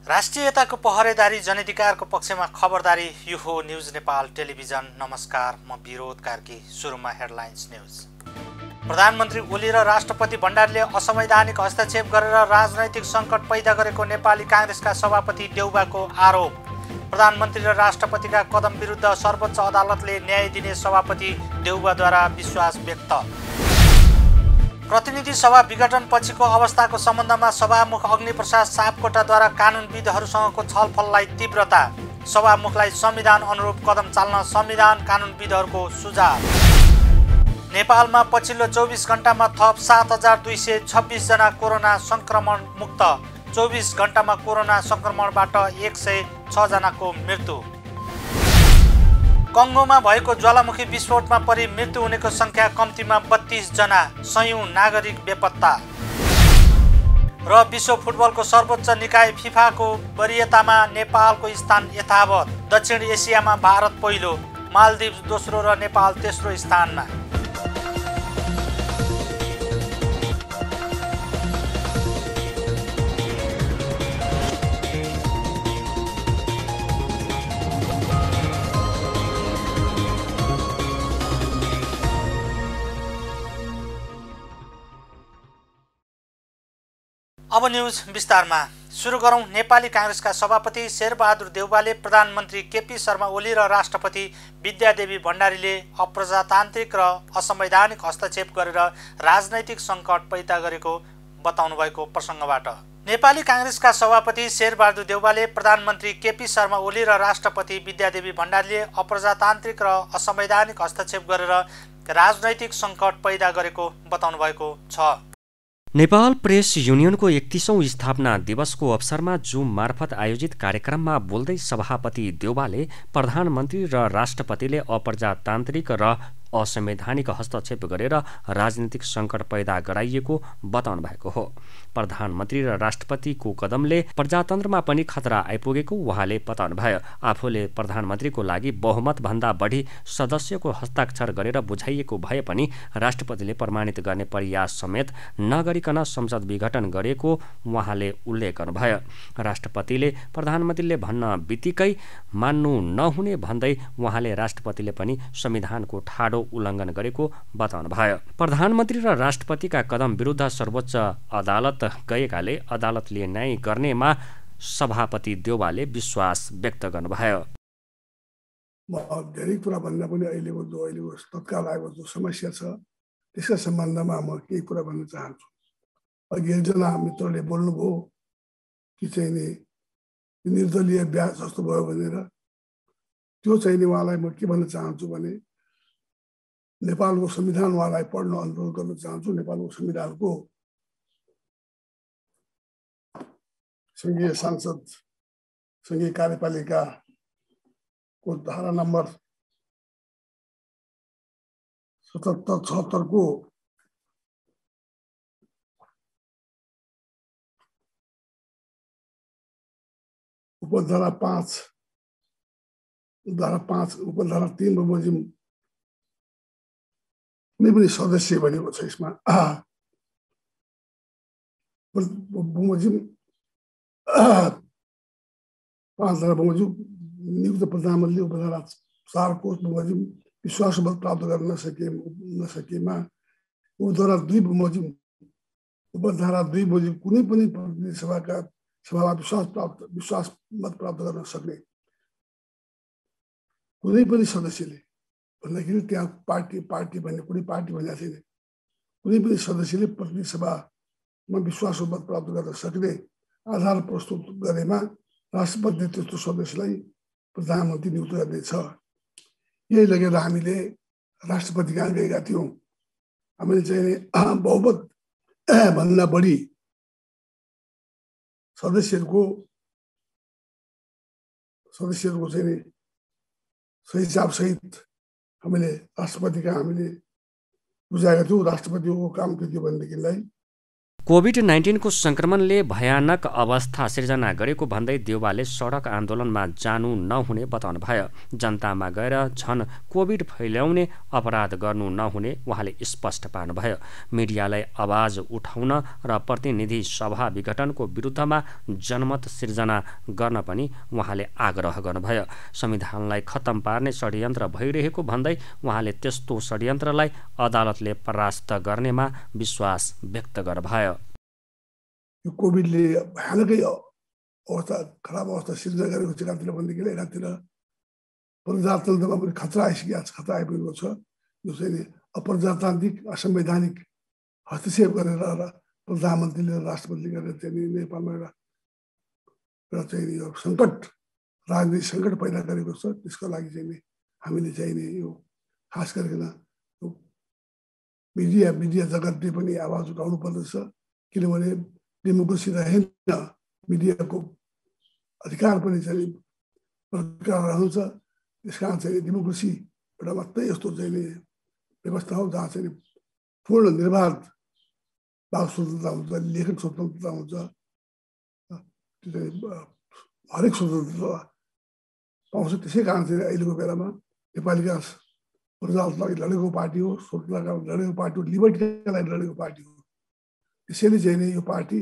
राष्ट्रियताको पहरेदारी जनअधिकारको पक्षमा खबरदारी यो हो न्युज नेपाल टेलिभिजन। नमस्कार, म विरोध कार्की। सुरुमा हेडलाइन्स न्युज। प्रधानमन्त्री ओली र राष्ट्रपति भण्डारीले असंवैधानिक हस्तक्षेप गरेर राजनैतिक सङ्कट पैदा गरेको नेपाली काङ्ग्रेसका सभापति देउबाको आरोप। प्रधानमन्त्री र राष्ट्रपतिका कदम विरुद्ध सर्वोच्च अदालतले न्याय दिने सभापति देउबाद्वारा विश्वास व्यक्त। प्रतिनिधि सभा विघटन पछिको अवस्थाको सम्बन्धमा सभामुख अग्निप्रसाद सापकोटाद्वारा कानुनविदहरूसँगको छलफललाई तीव्रता। सभामुखलाई संविधान अनुरूप कदम चाल्न संविधान कानुनविदहरूको सुझाव। नेपालमा पछिल्लो 24 घण्टामा थप 7226 जना कोरोना संक्रमण मुक्त। 24 घण्टामा कोरोना संक्रमणबाट 106 जनाको मृत्यु। कङ्गोमा भएको ज्वालामुखी विस्फोटमा परि मृत्यु हुनेको सङ्ख्या कम्तीमा 32 जना। सयौं नागरिक बेपत्ता। र विश्व फुटबलको सर्वोच्च निकाय फिफाको वरियतामा नेपालको स्थान यथावत। दक्षिण एसियामा भारत पहिलो, मालदिभ दोस्रो र नेपाल तेस्रो स्थानमा। अब न्युज विस्तारमा सुरु गरौं। नेपाली काङ्ग्रेसका सभापति शेरबहादुर देउबाले प्रधानमन्त्री केपी शर्मा ओली र राष्ट्रपति विद्यादेवी भण्डारीले अप्रजातान्त्रिक र असंवैधानिक हस्तक्षेप गरेर राजनैतिक सङ्कट पैदा गरेको बताउनु भएको प्रसङ्गबाट नेपाली काङ्ग्रेसका सभापति शेरबहादुर देउबाले प्रधानमन्त्री केपी शर्मा ओली र राष्ट्रपति विद्यादेवी भण्डारीले अप्रजातान्त्रिक र असंवैधानिक हस्तक्षेप गरेर राजनैतिक सङ्कट पैदा गरेको बताउनु भएको छ। नेपाल प्रेस युनियनको 31औं स्थापना दिवसको अवसरमा जुम मार्फत आयोजित कार्यक्रममा बोल्दै सभापति देउबाले प्रधानमन्त्री र राष्ट्रपतिले अप्रजातान्त्रिक र असंवैधानिक हस्तक्षेप गरेर राजनीतिक सङ्कट पैदा गराइएको बताउनु भएको हो। प्रधानमन्त्री र राष्ट्रपतिको कदमले प्रजातन्त्रमा पनि खतरा आइपुगेको उहाँले बताउनुभयो। आफूले प्रधानमन्त्रीको लागि बहुमतभन्दा बढी सदस्यको हस्ताक्षर गरेर बुझाइएको भए पनि राष्ट्रपतिले प्रमाणित गर्ने प्रयास समेत नगरिकन संसद विघटन गरेको उहाँले उल्लेख गर्नुभयो। राष्ट्रपतिले प्रधानमन्त्रीले भन्न बित्तिकै मान्नु नहुने भन्दै उहाँले राष्ट्रपतिले पनि संविधानको ठाडो उल्लङ्घन गरेको बताउनुभयो। प्रधानमन्त्री र राष्ट्रपतिका कदम विरुद्ध सर्वोच्च अदालत गएकाले अदालतले न्याय गर्नेमा सभापति देउबाले विश्वास व्यक्त गर्नुभयो। म धेरै कुरा भन्दा पनि अहिलेको तत्काल आएको जो समस्या छ त्यसका सम्बन्धमा म केही कुरा भन्न चाहन्छु। अघि एकजना मित्रले बोल्नुभयो कि चाहिँ नि निर्दलीय ब्याज जस्तो भयो भनेर। त्यो चाहिँ नि उहाँलाई म के भन्न चाहन्छु भने नेपालको संविधान उहाँलाई पढ्न अनुरोध गर्न चाहन्छु। नेपालको संविधानको संघीय संसद संघीय कार्यपालिकाको धारा नम्बर 77-76 को उपधारा 5 उपधारा 3 बमोजिम कुनै पनि सदस्य भनेको छ। यसमा बमोजिम 5 धारा बमोजिम नियुक्त प्रधानमन्त्रीले उपधारा 4 को बमोजिम विश्वासमत प्राप्त गर्न नसकेमा उपधारा 2 बमोजिम उपधारा 2 बमोजिम कुनै पनि प्रतिनिधि सभामा विश्वासमत प्राप्त गर्न सक्ने कुनै पनि सदस्यले भन्दाखेरि त्यहाँ पार्टी भन्ने कुनै पार्टी भनेको छैन। कुनै पनि सदस्यले प्रतिनिधि सभामा विश्वासमत प्राप्त गर्न सक्ने आधार प्रस्तुत गरेमा राष्ट्रपतिले त्यस्तो सदस्यलाई प्रधानमन्त्री नियुक्त गर्नेछ। यही लगेर हामीले राष्ट्रपति कहाँ गएका थियौँ। हामीले चाहिँ बहुमत भन्दा बढी सदस्यहरूको चाहिँ सही हिसाब सहित हामीले राष्ट्रपतिका हामीले बुझाएका थियौँ। राष्ट्रपतिको काम के थियो भनेदेखिलाई कोभिड-19 को संक्रमणले भयानक अवस्था सिर्जना गरेको भन्दै देउवाले सडक आन्दोलनमा जानु नहुने बताउनु भयो। जनतामा गएर झन कोभिड फैल्याउने अपराध गर्नु नहुने उहाँले स्पष्ट पार्नुभयो। मिडियालाई आवाज उठाउन र प्रतिनिधि सभा विघटनको विरुद्धमा जनमत सिर्जना गर्न पनि उहाँले आग्रह गर्नुभयो। संविधानलाई खत्तम पार्ने षड्यन्त्र भइरहेको भन्दै उहाँले त्यस्तो षड्यन्त्रलाई अदालतले परास्त गर्नेमा विश्वास व्यक्त गर्नुभयो। यो कोभिडले भयानकै अवस्था खराब अवस्था सिर्जना गरेको छ एकातिर भनेदेखि एकातिर प्रजातन्त्रमा पनि खतरा आइपुगेको छ। यो चाहिँ अप्रजातान्त्रिक असंवैधानिक हस्तक्षेप गरेर र प्रधानमन्त्रीले राष्ट्रपतिले गरेर चाहिँ नेपालमा एउटा चाहिँ यो सङ्कट राजनीतिक सङ्कट पैदा गरेको छ। त्यसको लागि चाहिँ हामीले चाहिँ यो खास गरिकन मिडिया जगतले पनि आवाज उठाउनु पर्दछ। किनभने डेमोक्रेसी रहेन, मिडियाको अधिकार पनि चाहिँ प्रकार रहन्छ। त्यस कारण चाहिँ डेमोक्रेसी एउटा मात्रै यस्तो चाहिँ व्यवस्था हो जहाँ चाहिँ पूर्ण निर्वाध वाक स्वतन्त्रता हुन्छ, लेखन स्वतन्त्रता हुन्छ, त्यो चाहिँ हरेक स्वतन्त्रता पाउँछ। त्यसै कारण चाहिँ अहिलेको बेलामा नेपाली काङ्ग्रेस प्रजातन्त्रका लागि लडेको पार्टी हो, स्वतन्त्रताका लागि लडेको पार्टी हो, लिबर्टीका लागि लडेको पार्टी हो। त्यसैले चाहिँ नि यो पार्टी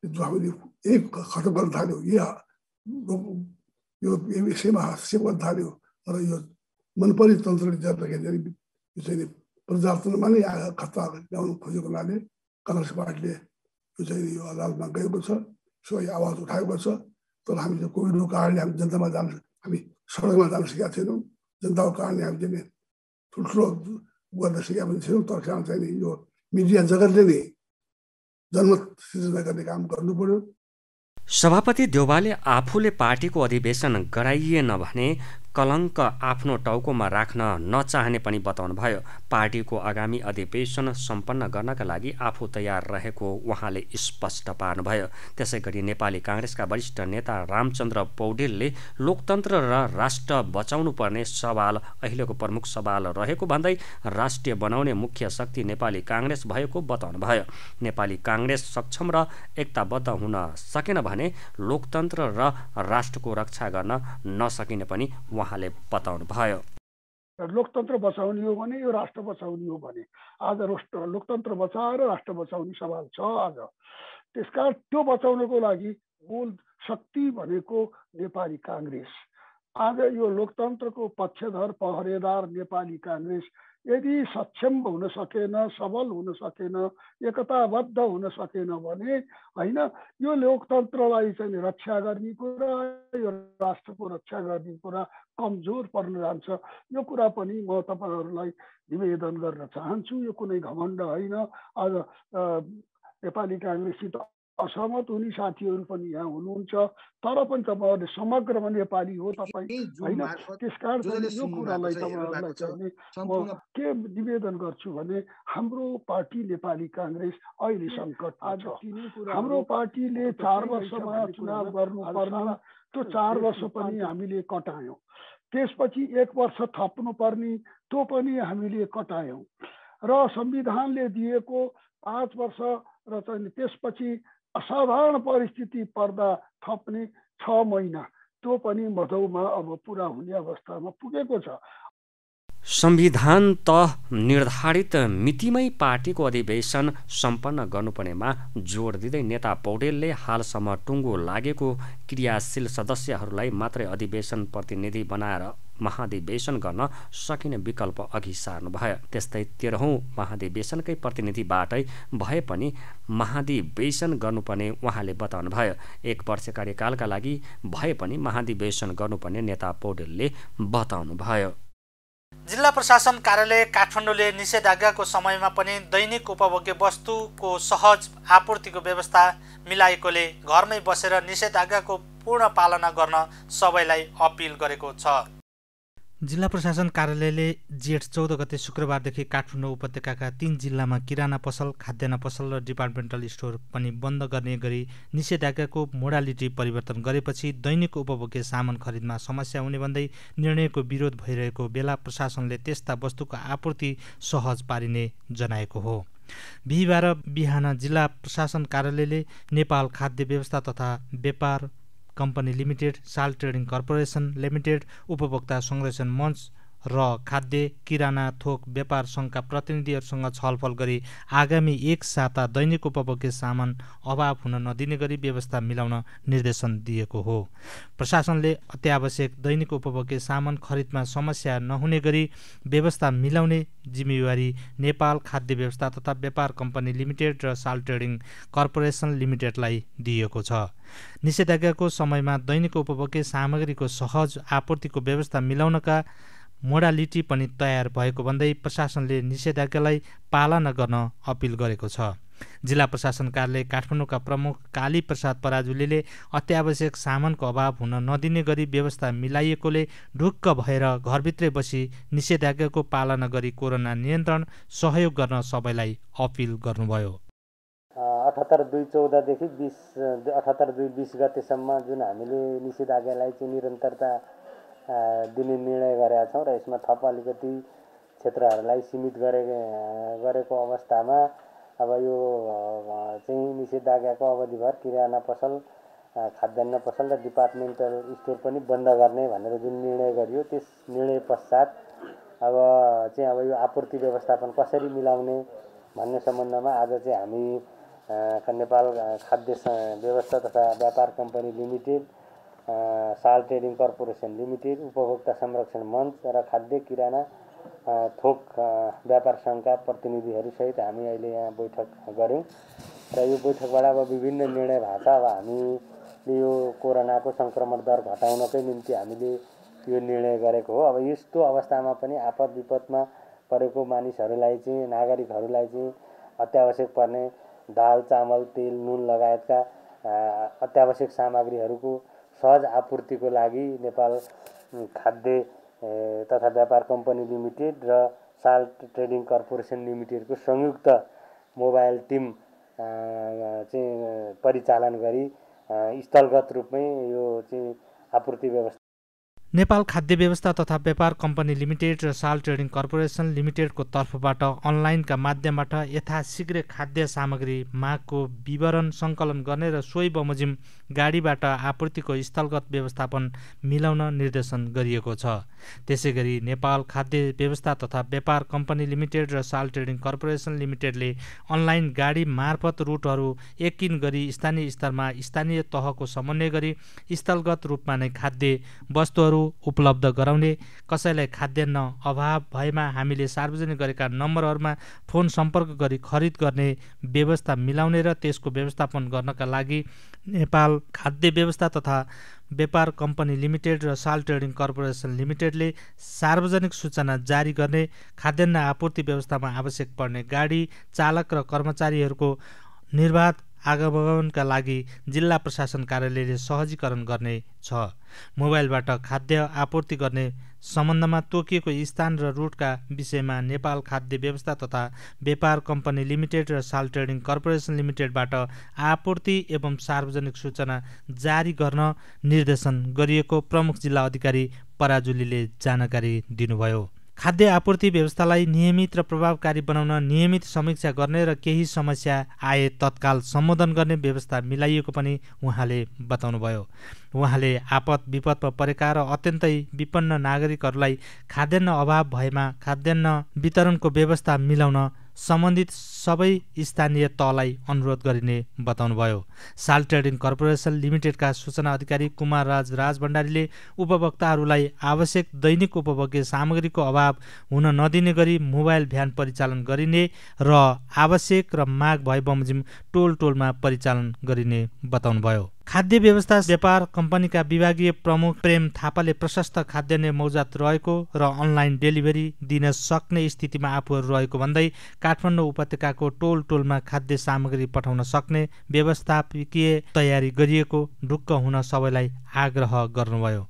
जो हामीले एक खत्तम गर्न थाल्यो, यो विषयमा हस्तक्षेप गर्न थाल्यो र यो मनपरी तन्त्रले गर्दाखेरि यो चाहिँ प्रजातन्त्रमा नै खतरा ल्याउनु खोजेको हुनाले काङ्ग्रेस पार्टीले यो चाहिँ यो अदालतमा गएको छ, सबै आवाज उठाएको छ। तर हामीले कोभिडको कारणले हामी जनतामा हामी सडकमा जान सकेका छैनौँ। जनताको कारणले हामी चाहिँ ठुल्ठुलो गर्न सकेका पनि छैनौँ। तर कारण चाहिँ यो मिडिया जगतले नै जनमत सिर्जना गर्ने काम गर्नु पर्यो। सभापति देउवाले आफूले पार्टीको अधिवेशन गराइएन भने कलङ्क आफ्नो टाउकोमा राख्न नचाहने पनि बताउनुभयो। पार्टीको आगामी अधिवेशन सम्पन्न गर्नका लागि आफू तयार रहेको उहाँले स्पष्ट पार्नुभयो। त्यसै गरी नेपाली काङ्ग्रेसका वरिष्ठ नेता रामचन्द्र पौडेलले लोकतन्त्र र राष्ट्र बचाउनु पर्ने सवाल अहिलेको प्रमुख सवाल रहेको भन्दै राष्ट्रिय बनाउने मुख्य शक्ति नेपाली काङ्ग्रेस भएको बताउनुभयो। नेपाली काङ्ग्रेस सक्षम र एकताबद्ध हुन सकेन भने लोकतन्त्र र राष्ट्रको रक्षा गर्न नसकिने पनि उहाँले बताउनु भयो। लोकतन्त्र बचाउने हो भने यो राष्ट्र बचाउने हो भने आज लोकतन्त्र बचाएर राष्ट्र बचाउने सवाल छ आज। त्यसकारण त्यो बचाउनको लागि मूल शक्ति भनेको नेपाली काङ्ग्रेस। आज यो लोकतन्त्रको पक्षधर पहरेदार नेपाली काङ्ग्रेस यदि सक्षम हुन सकेन, सबल हुन सकेन, एकताबद्ध हुन सकेन भने होइन यो लोकतन्त्रलाई चाहिँ रक्षा गर्ने कुरा, यो राष्ट्रको रक्षा गर्ने कुरा कमजोर पर्न जान्छ। यो कुरा पनि म तपाईँहरूलाई निवेदन गर्न चाहन्छु। यो कुनै घमण्ड होइन। आज नेपाली काङ्ग्रेससित असहमत हुने साथीहरू पनि यहाँ हुनुहुन्छ, तर पनि तपाईँहरूले समग्रमा नेपाली हो तपाईँ होइन। त्यसकारण यो कुरालाई तपाईँहरूलाई चाहिँ म के निवेदन गर्छु भने हाम्रो पार्टी नेपाली काङ्ग्रेस अहिले सङ्कटमा छ। हाम्रो पार्टीले 4 वर्षमा चुनाव गर्नुपर्ने त्यो 4 वर्ष पनि हामीले कटायौँ। त्यसपछि 1 वर्ष थप्नुपर्ने त्यो पनि हामीले कटायौँ र संविधानले दिएको 5 वर्ष र चाहिँ त्यसपछि असाधारण परिस्थिति पर्दा थप्ने 6 महिना त्यो पनि मधौमा अब पुरा हुने अवस्थामा पुगेको छ। संविधान त निर्धारित मितिमै पार्टीको अधिवेशन सम्पन्न गर्नुपर्नेमा जोड दिँदै नेता पौडेलले हालसम्म टुङ्गो लागेको क्रियाशील सदस्यहरूलाई मात्रै अधिवेशन प्रतिनिधि बनाएर महाधिवेशन गर्न सकिने विकल्प अघि सार्नुभयो। त्यस्तै 13औं महाधिवेशनकै प्रतिनिधिबाटै भए पनि महाधिवेशन गर्नुपर्ने उहाँले बताउनुभयो। 1 वर्ष कार्यकालका लागि भए पनि महाधिवेशन गर्नुपर्ने नेता पौडेलले बताउनुभयो। जिल्ला प्रशासन कार्यालय काठमाडौँले निषेधाज्ञाको समयमा पनि दैनिक उपभोग्य वस्तुको सहज आपूर्तिको व्यवस्था मिलाएकोले घरमै बसेर निषेधाज्ञाको पूर्ण पालना गर्न सबैलाई अपिल गरेको छ। जिल्ला प्रशासन कार्यालयले जेठ 14 गते शुक्रबारदेखि काठमाडौँ उपत्यकाका 3 जिल्लामा किराना पसल, खाद्यान्न पसल र डिपार्टमेन्टल स्टोर पनि बन्द गर्ने गरी निषेधाज्ञाको मोडालिटी परिवर्तन गरेपछि दैनिक उपभोग्य सामान खरिदमा समस्या हुने भन्दै निर्णयको विरोध भइरहेको बेला प्रशासनले त्यस्ता वस्तुको आपूर्ति सहज पारिने जनाएको हो। बिहिबार बिहान जिल्ला प्रशासन कार्यालयले नेपाल खाद्य व्यवस्था तथा व्यापार कम्पनी लिमिटेड, साल ट्रेडिङ कर्पोरेसन लिमिटेड, उपभोक्ता संरक्षण मञ्च र खाद्य किराना थोक व्यापार सङ्घका प्रतिनिधिहरूसँग छलफल गरी आगामी 1 साता दैनिक उपभोग्य सामान अभाव हुन नदिने गरी व्यवस्था मिलाउन निर्देशन दिएको हो। प्रशासनले अत्यावश्यक दैनिक उपभोग्य सामान खरिदमा समस्या नहुने गरी व्यवस्था मिलाउने जिम्मेवारी नेपाल खाद्य व्यवस्था तथा व्यापार कम्पनी लिमिटेड र साल ट्रेडिङ कर्पोरेसन लिमिटेडलाई दिएको छ। निषेधाज्ञाको समयमा दैनिक उपभोग्य सामग्रीको सहज आपूर्तिको व्यवस्था मिलाउनका मोडालिटी पनि तयार भएको भन्दै प्रशासनले निषेधाज्ञालाई पालना गर्न अपिल गरेको छ। जिल्ला प्रशासन कार्यालय काठमाडौँका प्रमुख काली प्रसाद पराजुलीले अत्यावश्यक सामानको अभाव हुन नदिने गरी व्यवस्था मिलाइएकोले ढुक्क भएर घरभित्रै बसी निषेधाज्ञाको पालना गरी कोरोना नियन्त्रण सहयोग गर्न सबैलाई अपिल गर्नुभयो। 78/2/14 देखि 78/2/20 गतेसम्म जुन हामीले निषेधाज्ञालाई चाहिँ निरन्तरता दिने निर्णय गरेका छौँ र यसमा थप अलिकति क्षेत्रहरूलाई सीमित गरेको अवस्थामा अब यो चाहिँ निषेधाज्ञाको अवधिभर किराना पसल, खाद्यान्न पसल र डिपार्टमेन्टल स्टोर पनि बन्द गर्ने भनेर जुन निर्णय गरियो त्यस निर्णय पश्चात अब यो आपूर्ति व्यवस्थापन कसरी मिलाउने भन्ने सम्बन्धमा आज चाहिँ हामी नेपाल खाद्य व्यवस्था तथा व्यापार कम्पनी लिमिटेड, साल ट्रेडिङ कर्पोरेसन लिमिटेड, उपभोक्ता संरक्षण मञ्च र खाद्य किराना थोक व्यापार सङ्घका प्रतिनिधिहरूसहित हामी अहिले यहाँ बैठक गऱ्यौँ र यो बैठकबाट अब विभिन्न निर्णय भएको छ। अब हामीले यो कोरोनाको सङ्क्रमण दर घटाउनकै निम्ति हामीले यो निर्णय गरेको हो। अब यस्तो अवस्थामा पनि आपद विपदमा परेको मानिसहरूलाई चाहिँ, नागरिकहरूलाई चाहिँ अत्यावश्यक पर्ने दाल, चामल, तेल, नुन लगायतका अत्यावश्यक सामग्रीहरूको सहज आपूर्तिको लागि नेपाल खाद्य तथा व्यापार कम्पनी लिमिटेड र साल ट्रेडिङ कर्पोरेसन लिमिटेडको संयुक्त मोबाइल टिम चाहिँ परिचालन गरी स्थलगत रूपमै यो चाहिँ आपूर्ति व्यवस्था नेपाल खाद्य व्यवस्था तथा व्यापार कम्पनी लिमिटेड र साल ट्रेडिङ कर्पोरेसन लिमिटेडको तर्फबाट अनलाइनका माध्यमबाट यथाशीघ्र खाद्य सामग्री मागको विवरण सङ्कलन गर्ने र सोही बमोजिम गाडीबाट आपूर्तिको स्थलगत व्यवस्थापन मिलाउन निर्देशन गरिएको छ। त्यसैगरी नेपाल खाद्य व्यवस्था तथा व्यापार कम्पनी लिमिटेड र साल ट्रेडिङ कर्पोरेसन लिमिटेडले अनलाइन गाडी मार्फत रुटहरू यकिन गरी स्थानीय स्तरमा स्थानीय तहको समन्वय गरी स्थलगत रूपमा नै खाद्य वस्तुहरू उपलब्ध गराउने, कसैलाई खाद्यान्न अभाव भएमा हामीले सार्वजनिक गरेका नम्बरहरूमा फोन सम्पर्क गरी खरिद गर्ने व्यवस्था मिलाउने र त्यसको व्यवस्थापन गर्नका लागि नेपाल खाद्य व्यवस्था तथा व्यापार कम्पनी लिमिटेड र साल ट्रेडिङ कर्पोरेसन लिमिटेडले सार्वजनिक सूचना जारी गर्ने, खाद्यान्न आपूर्ति व्यवस्थामा आवश्यक पर्ने गाडी चालक र कर्मचारीहरूको निर्बाध आगमनका लागि जिल्ला प्रशासन कार्यालयले सहजीकरण गर्ने छ। मोबाइलबाट खाद्य आपूर्ति गर्ने सम्बन्धमा तोकिएको स्थान र रुटका विषयमा नेपाल खाद्य व्यवस्था तथा व्यापार कम्पनी लिमिटेड र साल ट्रेडिङ कर्पोरेसन लिमिटेडबाट आपूर्ति एवं सार्वजनिक सूचना जारी गर्न निर्देशन गरिएको प्रमुख जिल्ला अधिकारी पराजुलीले जानकारी दिनुभयो। खाद्य आपूर्ति व्यवस्थालाई नियमित र प्रभावकारी बनाउन नियमित समीक्षा गर्ने र केही समस्या आए तत्काल सम्बोधन गर्ने व्यवस्था मिलाइएको पनि उहाँले बताउनुभयो। उहाँले आपद विपदमा परेका र अत्यन्तै विपन्न नागरिकहरूलाई खाद्यान्न अभाव भएमा खाद्यान्न वितरणको व्यवस्था मिलाउन सम्बन्धित सबै स्थानीय तहलाई अनुरोध गरिने बताउनुभयो। साल ट्रेडिङ कर्पोरेसन लिमिटेडका सूचना अधिकारी कुमार राज भण्डारीले उपभोक्ताहरूलाई आवश्यक दैनिक उपभोग्य सामग्रीको अभाव हुन नदिने गरी मोबाइल भ्यान परिचालन गरिने र आवश्यक र माग भए बमोजिम टोलमा परिचालन गरिने बताउनुभयो। खाद्य व्यवस्था व्यापार कम्पनीका विभागीय प्रमुख प्रेम थापाले प्रशस्त खाद्यान्न मौजात रहेको र अनलाइन डेलिभरी दिन सक्ने स्थितिमा आफूहरू रहेको भन्दै काठमाडौँ उपत्यकाको टोलमा खाद्य सामग्री पठाउन सक्ने व्यवस्थापकीय तयारी गरिएको ढुक्क हुन सबैलाई आग्रह गर्नुभयो।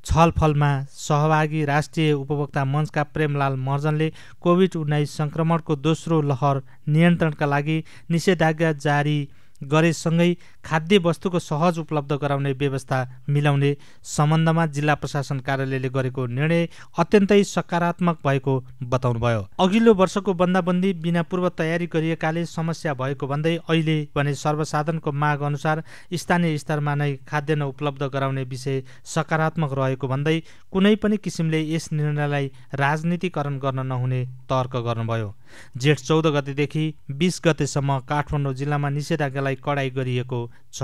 छलफलमा सहभागी राष्ट्रिय उपभोक्ता मञ्चका प्रेमलाल महर्जनले कोभिड-19 संक्रमणको दोस्रो लहर नियन्त्रणका लागि निषेधाज्ञा जारी गरेसँगै खाद्य वस्तुको सहज उपलब्ध गराउने व्यवस्था मिलाउने सम्बन्धमा जिल्ला प्रशासन कार्यालयले गरेको निर्णय अत्यन्तै सकारात्मक भएको बताउनुभयो। अघिल्लो वर्षको बन्दाबन्दी बिना पूर्व तयारी गरिएकाले समस्या भएको भन्दै अहिले भने सर्वसाधारणको माग अनुसार स्थानीय स्तरमा नै खाद्यान्न उपलब्ध गराउने विषय सकारात्मक रहेको भन्दै कुनै पनि किसिमले यस निर्णयलाई राजनीतिकरण गर्न नहुने तर्क गर्नुभयो। जेठ 14 गतेदेखि 20 गतेसम्म काठमाडौँ जिल्लामा निषेधाज्ञालाई कडाई गरिएको छ।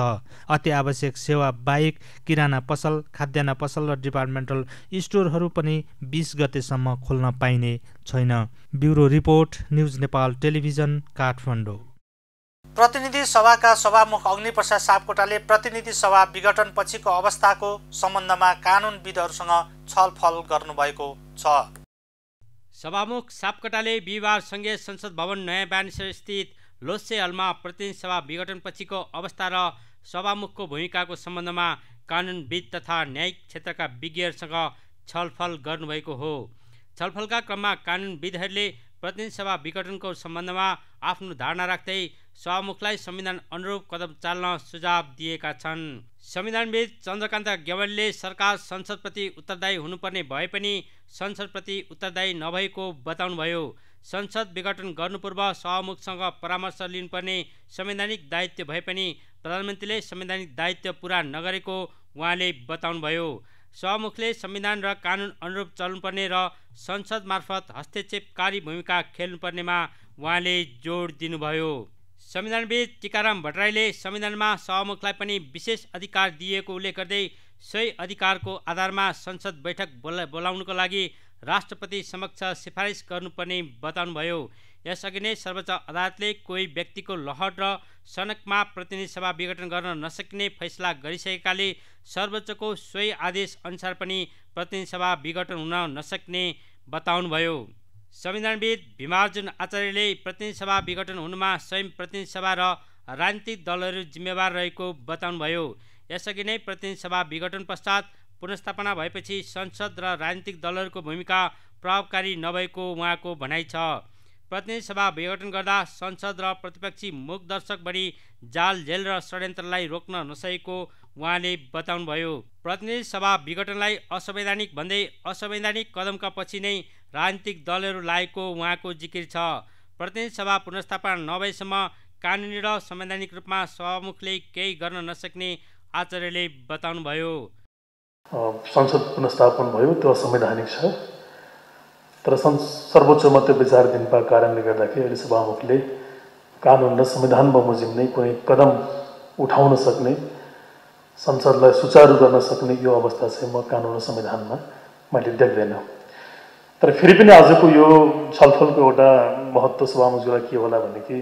अति आवश्यक सेवा बाहेक किराना पसल, खाद्यान्न पसल र डिपार्टमेन्टल स्टोरहरू पनि 20 गतेसम्म खोल्न पाइने छैन। Bureau report, news Nepal television, Kathmandu. प्रतिनिधि सभाका सभामुख अग्निप्रसाद सापकोटाले प्रतिनिधि सभा विघटन पछिको अवस्थाको सम्बन्धमा कानुनविदहरूसँग छलफल गर्नुभएको छ। सभामुख सापकोटाले बिहिबार संघीय संसद भवन नयाँ बानेश्वर स्थित लोसे हलमा प्रतिनिधि सभा विघटन पछिको अवस्था र सभामुखको भूमिकाको सम्बन्धमा कानुनविद तथा न्यायिक क्षेत्रका विज्ञहरूसँग छलफल गर्नुभएको हो। छलफलका क्रममा कानुनविदहरूले प्रतिनिधि सभा विघटनको सम्बन्धमा आफ्नो धारणा राख्दै सभामुखलाई संविधान अनुरूप कदम चाल्न सुझाव दिएका छन्। संविधानविद चन्द्रकान्त गेवालीले सरकार संसदप्रति उत्तरदायी हुनुपर्ने भए पनि संसदप्रति उत्तरदायी नभएको बताउनुभयो। संसद विघटन गर्नुपूर्व सभामुखसँग परामर्श लिनुपर्ने संवैधानिक दायित्व भए पनि प्रधानमन्त्रीले संवैधानिक दायित्व पुरा नगरेको उहाँले बताउनुभयो। सभामुखले संविधान र कानुन अनुरूप चल्नुपर्ने र संसद मार्फत हस्तक्षेपकारी भूमिका खेल्नुपर्नेमा उहाँले जोड दिनुभयो। संविधानविद टीकाराम भट्टराईले संविधानमा सभामुखलाई पनि विशेष अधिकार दिएको उल्लेख गर्दै सोही अधिकारको आधारमा संसद बैठक बोलाउनुको लागि राष्ट्रपति समक्ष सिफारिस गर्नुपर्ने बताउनुभयो। यसअघि नै सर्वोच्च अदालतले कोही व्यक्तिको लहर र सनकमा प्रतिनिधि सभा विघटन गर्न नसकिने फैसला गरिसकेकाले सर्वोच्चको सोही आदेश अनुसार पनि प्रतिनिधि सभा विघटन हुन नसक्ने बताउनुभयो। संविधानविद भीमार्जुन आचार्यले प्रतिनिधि सभा विघटन हुनुमा स्वयं प्रतिनिधि सभा र राजनीतिक दलहरू जिम्मेवार रहेको बताउनुभयो। यसअघि नै प्रतिनिधि सभा विघटन पश्चात पुनर्स्थापना भएपछि संसद र राजनीतिक दलहरूको भूमिका प्रभावकारी नभएको उहाँको भनाइ छ। प्रतिनिधि सभा विघटन गर्दा संसद र प्रतिपक्षी मूकदर्शक बढी जाल जेल र षड्यन्त्रलाई रोक्न नसकेको उहाँले बताउनुभयो। प्रतिनिधि सभा विघटनलाई असंवैधानिक भन्दै असंवैधानिक कदमका पछि नै राजनीतिक दलहरू लागेको उहाँको जिकिर छ। प्रतिनिधि सभा पुनर्स्थापना नभएसम्म कानुनी र संवैधानिक रूपमा सभामुखले केही गर्न नसक्ने आचार्यले बताउनुभयो। संसद पुनर्स्थापन भयो, त्यो असंवैधानिक छ, तर सर्वोच्चमा त्यो विचार दिनुका कारणले गर्दाखेरि अहिले सभामुखले कानुन र संविधान बमोजिम नै कुनै कदम उठाउन सक्ने, संसदलाई सुचारू गर्न सक्ने यो अवस्था चाहिँ म कानुन र संविधानमा मैले देख्दैन। तर फेरि पनि आजको यो छलफलको एउटा महत्त्व सभामुखज्यूलाई के होला भने कि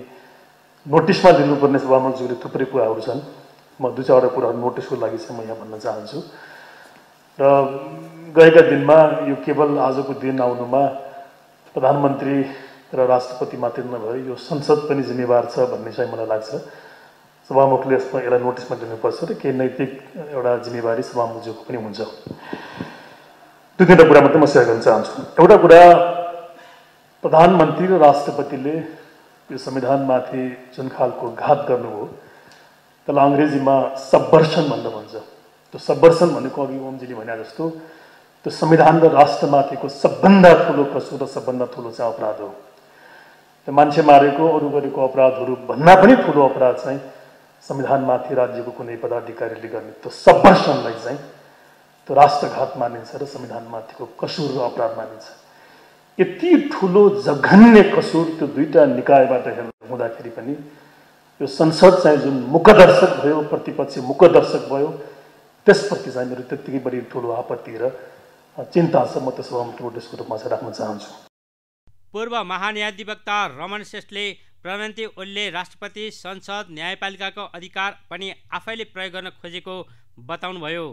नोटिसमा दिनुपर्ने सभामुखज्यूले थुप्रै कुराहरू छन्। म 2-4 कुराहरू नोटिसको लागि चाहिँ म यहाँ भन्न चाहन्छु। र गएका दिनमा यो केवल आजको दिन आउनुमा प्रधानमन्त्री र राष्ट्रपति मात्र नभएर यो संसद पनि जिम्मेवार छ भन्ने चाहिँ मलाई लाग्छ। सभामुखले यसलाई नोटिसमा दिनुपर्छ र केही नैतिक एउटा जिम्मेवारी सभामुखज्यूको पनि हुन्छ। 2-3 कुरा मात्रै म सेयर गर्न चाहन्छु। एउटा कुरा, प्रधानमन्त्री र राष्ट्रपतिले यो संविधानमाथि जुन खालको घात गर्नुभयो त्यसलाई अङ्ग्रेजीमा सबभर्सन भनेर भन्छ। त्यो सबभर्सन भनेको अघि ओमजीले भने जस्तो त्यो संविधान र राष्ट्रमाथिको सबभन्दा ठुलो कसुर र सबभन्दा ठुलो चाहिँ अपराध हो। त्यो मान्छे मारेको, अरू गरेको अपराधहरू भन्दा पनि ठुलो अपराध चाहिँ संविधानमाथि राज्यको कुनै पदाधिकारीले गर्ने त्यो सबभर्सनलाई चाहिँ त्यो राष्ट्रघात मानिन्छ र संविधानमाथिको कसुर र अपराध मानिन्छ। यति ठुलो जघन्य कसुर त्यो दुईटा निकायबाट हुँदाखेरि पनि यो संसद चाहिँ जुन मुखदर्शक भयो, प्रतिपक्षी मुखदर्शक भयो, त्यसप्रति चाहिँ मेरो त्यत्तिकै बढी ठुलो आपत्ति र चिन्ता छ। म त्यसो नोटिसको रूपमा चाहिँ राख्न चाहन्छु। पूर्व महान्यायाधिवक्ता रमण श्रेष्ठले प्रधानमन्त्री ओलीले राष्ट्रपति, संसद, न्यायपालिकाको अधिकार पनि आफैले प्रयोग गर्न खोजेको बताउनुभयो।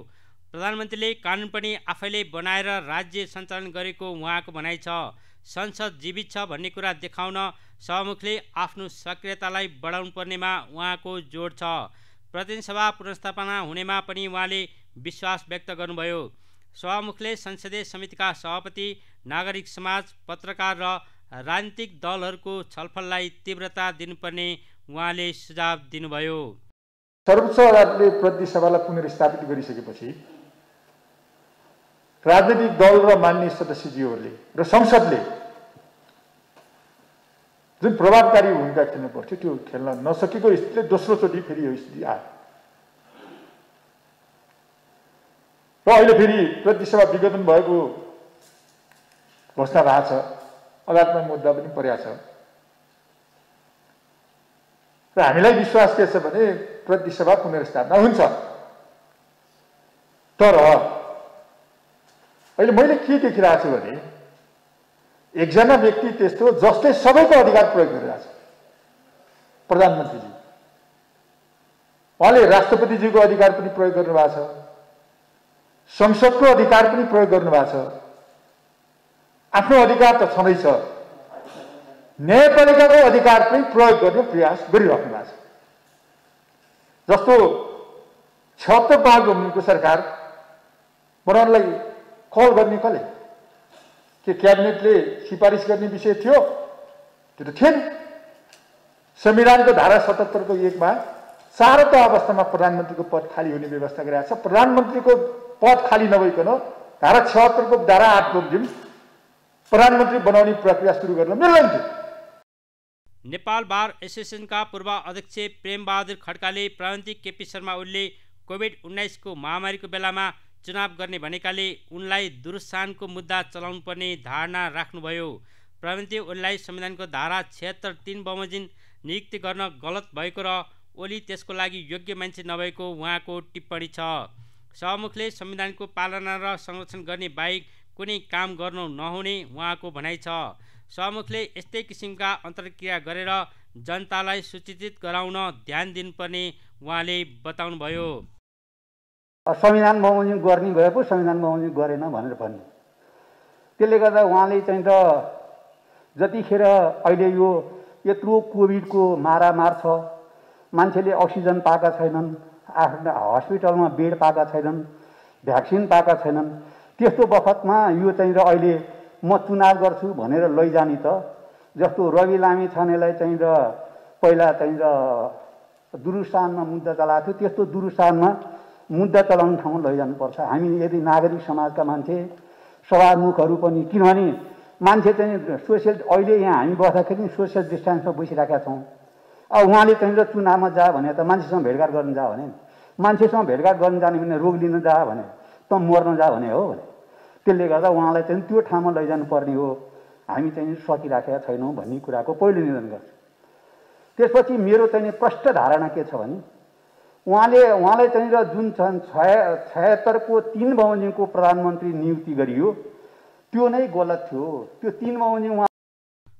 प्रधानमन्त्रीले कानुन पनि आफैले बनाएर राज्य सञ्चालन गरेको उहाँको भनाइ छ। संसद जीवित छ भन्ने कुरा देखाउन सभामुखले आफ्नो सक्रियतालाई बढाउनु पर्नेमा उहाँको जोड छ। प्रतिनिधि सभा पुनर्स्थापना हुनेमा पनि उहाँले विश्वास व्यक्त गर्नुभयो। सभामुखले संसदीय समितिका सभापति, नागरिक समाज, पत्रकार र राजनीतिक दलहरूको छलफललाई तीव्रता दिनुपर्ने उहाँले सुझाव दिनुभयो। सर्वोच्च अदालतले प्रतिनिधि सभालाई पुनर्स्थापित गरिसकेपछि राजनीतिक दल र मान्य सदस्यज्यूहरूले र संसदले जुन प्रभावकारी भूमिका खेल्नु पर्थ्यो त्यो खेल्न नसकेको स्थितिले दोस्रोचोटि फेरि यो स्थिति आयो र अहिले फेरि प्रतिनिधि सभा विघटन भएको घोषणा भएको छ। अदालतमा मुद्दा पनि परेको छ र हामीलाई विश्वास के छ भने प्रतिनिधि सभा पुनर्स्थापना हुन्छ। तर अहिले मैले के देखिरहेको छु भने एकजना व्यक्ति त्यस्तो जसले सबैको अधिकार प्रयोग गरिरहेछ, प्रधानमन्त्रीजी। उहाँले राष्ट्रपतिजीको अधिकार पनि प्रयोग गर्नुभएको छ, संसदको अधिकार पनि प्रयोग गर्नुभएको छ, आफ्नो अधिकार त छँदैछ, न्यायपालिकाको अधिकार पनि प्रयोग गर्ने प्रयास गरिराख्नु भएको छ। जस्तो 76 महागठबन्धनको सरकार बनाउनलाई कल गर्ने कसले? के क्याबिनेटले सिफारिस गर्ने विषय थियो? त्यो त थिएन। संविधानको धारा 77 को 1 मा सार्वत अवस्थामा प्रधानमन्त्रीको पद खाली हुने व्यवस्था गरिएको छ। प्रधानमन्त्रीको पद खाली नभइकन धारा 76 को धारा 8 बमोजिम प्रधानमन्त्री बनाउने प्रक्रिया सुरु गर्न मिल्दैन थियो। नेपाल बार एसोसिएसनका पूर्व अध्यक्ष प्रेमबहादुर खड्काले प्रधानमन्त्री केपी शर्मा ओलीले कोभिड-19 को महामारीको बेलामा चुनाव गर्ने भनेकाले उनलाई दुरुत्साहनको मुद्दा चलाउनु पर्ने धारणा राख्नुभयो। प्रधानमन्त्री ओलीलाई संविधानको धारा 76(3) बमोजिम नियुक्ति गर्न गलत भएको र ओली त्यसको लागि योग्य मान्छे नभएको उहाँको टिप्पणी छ। सभामुखले संविधानको पालना र संरक्षण गर्ने बाहेक कुनै काम गर्नु नहुने उहाँको भनाइ छ। सभामुखले यस्तै किसिमका अन्तर्क्रिया गरेर जनतालाई सूचित गराउन ध्यान दिनुपर्ने उहाँले बताउनुभयो। संविधान बमोजिम गर्ने भए पो संविधान बमोजिम गरेन भनेर भन्ने। त्यसले गर्दा उहाँले चाहिँ त जतिखेर अहिले यो यत्रो कोभिडको मारामार छ, मान्छेले अक्सिजन पाएका छैनन्, आफ्नो हस्पिटलमा बेड पाएका छैनन्, भ्याक्सिन पाएका छैनन्, त्यस्तो बखतमा यो चाहिँ र अहिले म चुनाव गर्छु भनेर लैजाने त जस्तो रवि लामी छानेलाई चाहिँ र पहिला चाहिँ र दुरुत्साहनमा मुद्दा चलाएको थियो, त्यस्तो दुरुत्साहनमा मुद्दा चलाउने ठाउँमा लैजानुपर्छ। हामी यदि नागरिक समाजका मान्छे सभामुखहरू पनि, किनभने मान्छे चाहिँ सोसियल, अहिले यहाँ हामी बस्दाखेरि सोसियल डिस्टेन्समा बसिरहेका छौँ। अब उहाँले चाहिँ र चुनावमा जा भने त मान्छेसँग भेटघाट गर्न जा भने, मान्छेसँग भेटघाट गर्न जाने भने रोग लिन जा भने, त मर्न जा भने हो भने। त्यसले गर्दा उहाँलाई चाहिँ त्यो ठाउँमा लैजानु पर्ने हो। हामी चाहिँ सकिराखेका छैनौँ भन्ने कुराको पहिलो निवेदन गर्छु। त्यसपछि मेरो चाहिँ प्रष्ट धारणा के छ भने उहाँलाई चाहिँ र जुन 76 को 3 बमोजिमको प्रधानमन्त्री नियुक्ति गरियो त्यो नै गलत थियो। त्यो 3 बमोजिम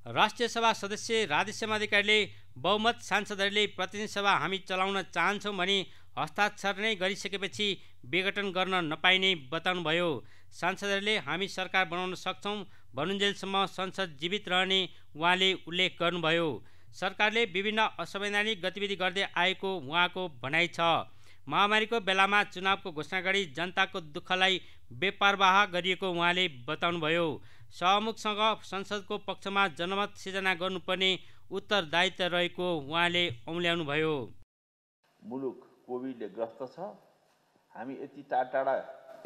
राष्ट्रिय सभा सदस्य राधेश्याम अधिकारीले बहुमत सांसदहरूले प्रतिनिधि सभा हामी चलाउन चाहन्छौँ भने हस्ताक्षर नै गरिसकेपछि विघटन गर्न नपाइने बताउनुभयो। सांसदहरूले हामी सरकार बनाउन सक्छौँ भन्नुन्जेलसम्म संसद जीवित रहने उहाँले उल्लेख गर्नुभयो। सरकारले विभिन्न असंवैधानिक गतिविधि गर्दै आएको उहाँको भनाइ छ। महामारीको बेलामा चुनावको घोषणा गरी जनताको दुःखलाई बेपरवाह गरिएको उहाँले बताउनुभयो। सभामुखसँग संसदको पक्षमा जनमत सिर्जना गर्नुपर्ने उत्तरदायित्व रहेको उहाँले औँल्याउनुभयो। मुलुक कोभिडले ग्रस्त छ। हामी यति टाढा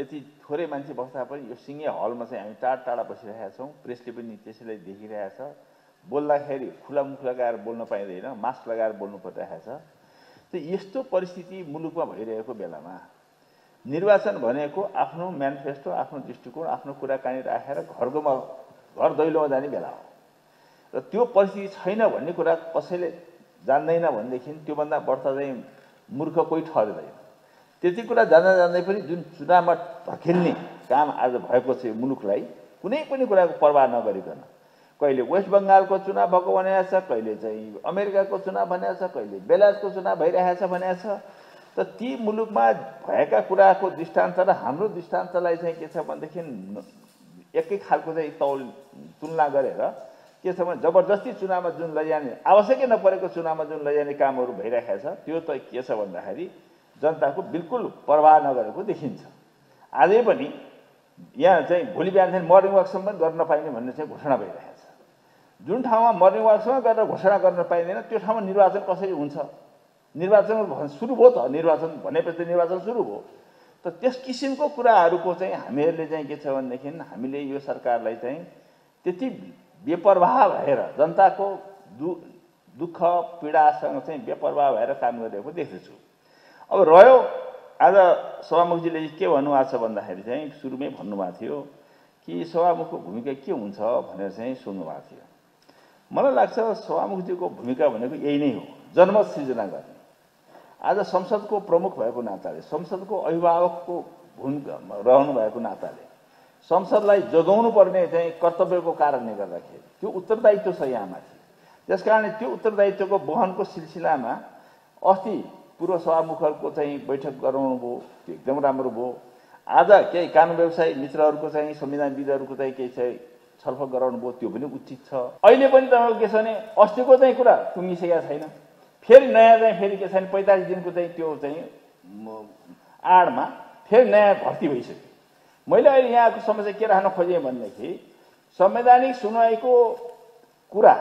यति थोरै मान्छे बस्दा पनि यो सिङ्गे हलमा चाहिँ हामी टाढा बसिरहेका छौँ। प्रेसले पनि त्यसैलाई देखिरहेको छ। बोल्दाखेरि खुला मुख लगाएर बोल्न पाइँदैन, मास्क लगाएर बोल्नु परिरहेको छ। त यस्तो परिस्थिति मुलुकमा भइरहेको बेलामा निर्वाचन भनेको आफ्नो म्यानिफेस्टो, आफ्नो दृष्टिकोण, आफ्नो कुराकानी राखेर घर दैलोमा जाने बेला हो। र त्यो परिस्थिति छैन भन्ने कुरा कसैले जान्दैन भनेदेखि त्योभन्दा बढ्ता चाहिँ मूर्ख कोही ठहरिँदैन। त्यति कुरा जान्दै पनि जुन चुनावमा धकेल्ने काम आज भएको छ मुलुकलाई, कुनै पनि कुराको परवाह नगरिकन कहिले वेस्ट बङ्गालको चुनाव भएको भनेको छ, कहिले चाहिँ अमेरिकाको चुनाव भनेको छ, कहिले बेलायतको चुनाव भइरहेको छ भनेको छ। त ती मुलुकमा भएका कुराको दृष्टान्त र हाम्रो दृष्टान्तलाई चाहिँ के छ भनेदेखि एकै खालको चाहिँ तुलना गरेर के छ भने जबरजस्ती चुनावमा जुन लैजाने, आवश्यकै नपरेको चुनावमा जुन लैजाने कामहरू भइरहेको छ त्यो त के छ भन्दाखेरि जनताको बिल्कुल परवाह नगरेको देखिन्छ। आजै पनि यहाँ चाहिँ भोलि बिहान चाहिँ मर्निङ वाकसम्म पनि गर्न नपाइने भन्ने चाहिँ घोषणा भइरहेको छ। जुन ठाउँमा मर्निङवाकसँग गरेर घोषणा गर्न पाइँदैन त्यो ठाउँमा निर्वाचन कसरी हुन्छ? निर्वाचन सुरु भयो त, निर्वाचन भनेपछि त निर्वाचन सुरु भयो। त त्यस किसिमको कुराहरूको चाहिँ हामीहरूले चाहिँ के छ भनेदेखि हामीले यो सरकारलाई चाहिँ त्यति बेपरवाह भएर जनताको दुःख पीडासँग चाहिँ बेपरवाह भएर काम गरिरहेको देख्दैछु। अब रह्यो आज सभामुखजीले के भन्नुभएको छ भन्दाखेरि चाहिँ सुरुमै भन्नुभएको थियो कि सभामुखको भूमिका के हुन्छ भनेर चाहिँ सोध्नुभएको थियो। मलाई लाग्छ सभामुखजीको भूमिका भनेको यही नै हो, जनमत सृजना गर्ने। आज संसदको प्रमुख भएको नाताले, संसदको अभिभावकको भूमिका रहनु भएको नाताले संसदलाई जोगाउनु पर्ने चाहिँ कर्तव्यको कारणले गर्दाखेरि त्यो उत्तरदायित्व छ यहाँमाथि। त्यसकारण त्यो उत्तरदायित्वको वहनको सिलसिलामा अस्ति पूर्व सभामुखहरूको चाहिँ बैठक गराउनु भयो, त्यो एकदम राम्रो भयो। आज केही कानुन व्यवसायी मित्रहरूको चाहिँ संविधानविदहरूको चाहिँ केही चाहिँ छलफल गराउनु भयो, त्यो पनि उचित छ। अहिले पनि तपाईँको के छ भने अस्तिको चाहिँ कुरा टुङ्गिसकेको छैन, फेरि नयाँ चाहिँ फेरि के छ भने 45 दिनको चाहिँ त्यो चाहिँ आडमा फेरि नयाँ भर्ती भइसक्यो। मैले अहिले यहाँको समस्या के राख्न खोजेँ भनेदेखि संवैधानिक सुनवाईको कुरा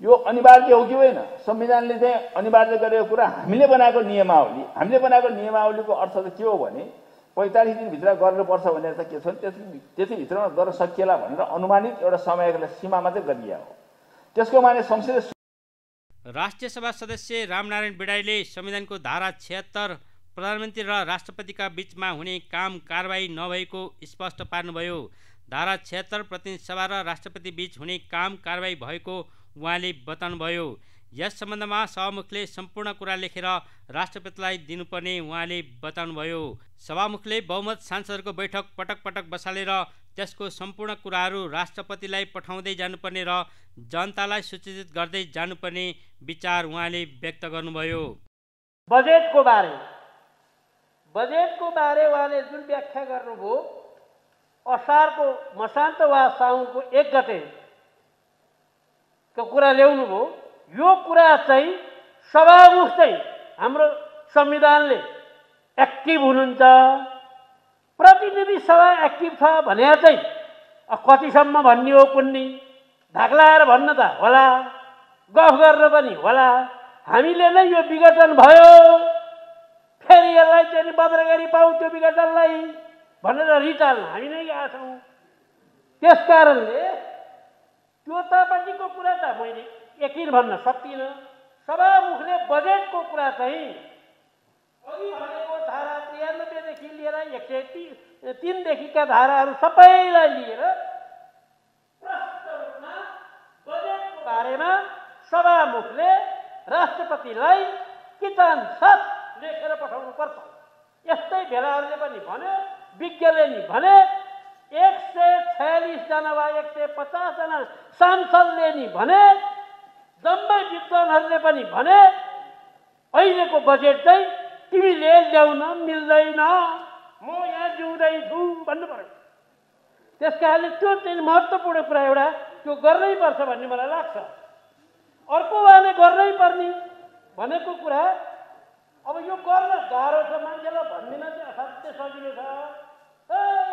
यो अनिवार्य हो कि होइन? संविधानले चाहिँ अनिवार्य गरेको कुरा हामीले बनाएको नियमावली, हामीले बनाएको नियमावलीको अर्थ त के हो भने 45 दिनभित्र गर्नुपर्छ भनेर त के छ त्यतिभित्रमा गर्न सकिएला भनेर अनुमानित एउटा समयको सीमा मात्रै गरिया हो। त्यसको माने संसदीय राष्ट्रिय सभा सदस्य रामनारायण बिडाईले संविधानको धारा 76 प्रधानमन्त्री र राष्ट्रपतिका बीचमा हुने काम कारबाही नभएको स्पष्ट पार्नुभयो। धारा 76 प्रतिनिधि सभा र राष्ट्रपति बीच हुने काम कारबाही भएको उहाँले बताउनुभयो। यस सम्बन्धमा सभामुखले सम्पूर्ण कुरा लेखेर राष्ट्रपतिलाई दिनुपर्ने उहाँले बताउनुभयो। सभामुखले बहुमत सांसदहरूको बैठक पटक पटक बसालेर त्यसको सम्पूर्ण कुराहरू राष्ट्रपतिलाई पठाउँदै जानुपर्ने र जनतालाई सूचित गर्दै जानुपर्ने विचार उहाँले व्यक्त गर्नुभयो। बजेटको बारे उहाँले जुन व्याख्या गर्नुभयो, असारको मसान्त वा साउनको 1 गतेको कुरा ल्याउनु भयो। यो कुरा चाहिँ सभामुख चाहिँ हाम्रो संविधानले एक्टिभ हुनुहुन्छ, प्रतिनिधि सभा एक्टिभ छ भने चाहिँ कतिसम्म भन्ने हो कुन्नी, धाक्लाएर भन्न त होला, गफ गर्न पनि होला। हामीले नै यो विघटन भयो, फेरि यसलाई चाहिँ बदरगरी पाऊ त्यो विघटनलाई भनेर रिटाल्न हामी नै गएका छौँ। त्यस कारणले त्यो तपाईँको कुरा त मैले यकिन भन्न सक्दिनँ। सभामुखले बजेटको कुरा चाहिँ अघि भनेको धारा 93 देखि लिएर 103 देखिका धाराहरू सबैलाई लिएर प्रष्ट रूपमा बजेटको बारेमा सभामुखले राष्ट्रपतिलाई कितान साथ लेखेर पठाउनु पर्छ। यस्तै भेलाहरूले पनि भन्यो, विज्ञले नि भने, 146 जना वा 150 जना सांसदले नि भने, जम्मै विद्वानहरूले पनि भने अहिलेको बजेट चाहिँ तिमीले ल्याउन मिल्दैन, म यहाँ जिउँदैछु भन्नु पर्यो। त्यस कारणले त्यो चाहिँ महत्त्वपूर्ण कुरा एउटा त्यो गर्नै पर्छ भन्ने मलाई लाग्छ। अर्को उहाँले गर्नै पर्ने भनेको कुरा, अब यो गर्न गाह्रो छ, मान्छेलाई भन्दिन चाहिँ असाध्यै सजिलो छ,